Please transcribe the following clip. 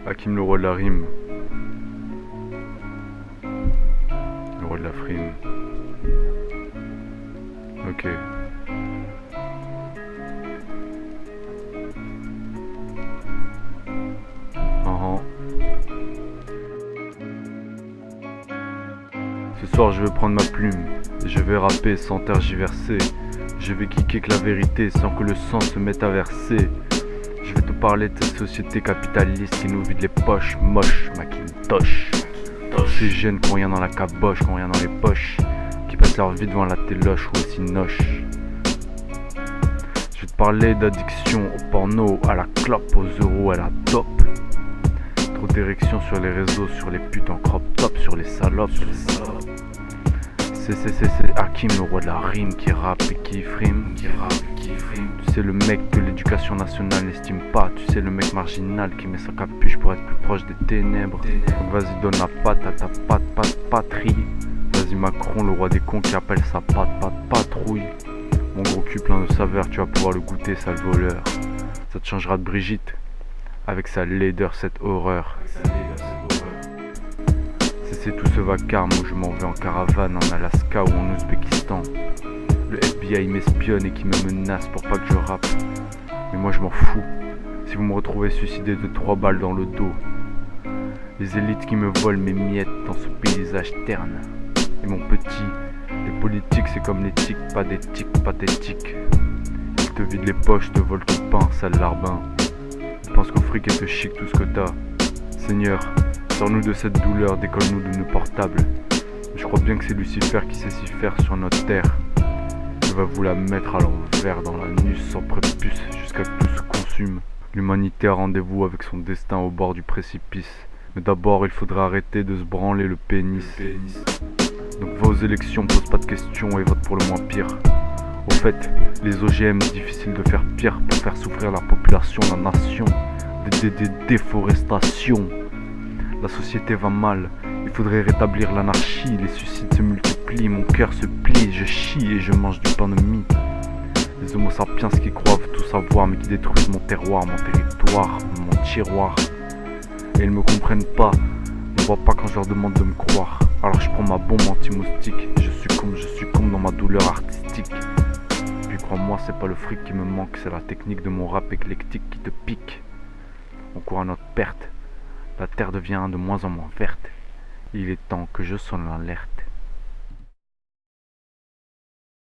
Hakim, le roi de la rime. Le roi de la frime. Ok. Uh-huh. Ce soir je vais prendre ma plume et je vais rapper sans tergiverser. Je vais kicker que la vérité sans que le sang se mette à verser. Je vais te parler de cette société capitaliste qui nous vide les poches, moche, Macintosh. Ces jeunes qui ont rien dans la caboche, qui ont rien dans les poches, qui passent leur vie devant la téloche ou aussi noche. Je vais te parler d'addiction au porno, à la clope, aux euros, à la dope. Trop d'érections sur les réseaux, sur les putes en crop top, sur les salopes, C'est Hakim, le roi de la rime, qui rappe et qui frime. Tu sais, le mec que l'éducation nationale n'estime pas. Tu sais, le mec marginal qui met sa capuche pour être plus proche des ténèbres. Donc vas-y, donne la patte à ta patrie. Vas-y, Macron, le roi des cons qui appelle sa patrouille. Mon gros cul plein de saveur, tu vas pouvoir le goûter, sale voleur. Ça te changera de Brigitte, avec sa laideur, cette horreur. C'est tout ce vacarme où je m'en vais en caravane en Alaska ou en Ouzbékistan. Le FBI m'espionne et qui me menace pour pas que je rappe. Mais moi je m'en fous, si vous me retrouvez suicidé de 3 balles dans le dos. Les élites qui me volent mes miettes dans ce paysage terne. Et mon petit, les politiques c'est comme les tiques, pas des tiques pathétiques. Ils te vident les poches, te volent ton pain, sale larbin. Ils pensent qu'au fric et te chic tout ce que t'as. Seigneur, sors-nous de cette douleur, décolle-nous de nos portables. Je crois bien que c'est Lucifer qui sait s'y faire sur notre terre. Il va vous la mettre à l'envers dans l'anus sans prépuce jusqu'à que tout se consume. L'humanité a rendez-vous avec son destin au bord du précipice. Mais d'abord il faudra arrêter de se branler le pénis. Donc va aux élections, pose pas de questions et vote pour le moins pire. Au fait, les OGM difficile de faire pire pour faire souffrir la population, la nation. Des déforestations. La société va mal, il faudrait rétablir l'anarchie. Les suicides se multiplient, mon cœur se plie. Je chie et je mange du pain de mie. Les homo sapiens qui croient tout savoir mais qui détruisent mon terroir, mon territoire, mon tiroir. Et ils me comprennent pas, ne voient pas quand je leur demande de me croire. Alors je prends ma bombe anti-moustique, je succombe dans ma douleur artistique. Puis crois-moi, c'est pas le fric qui me manque, c'est la technique de mon rap éclectique qui te pique. On court à notre perte. La terre devient de moins en moins verte. Il est temps que je sonne l'alerte.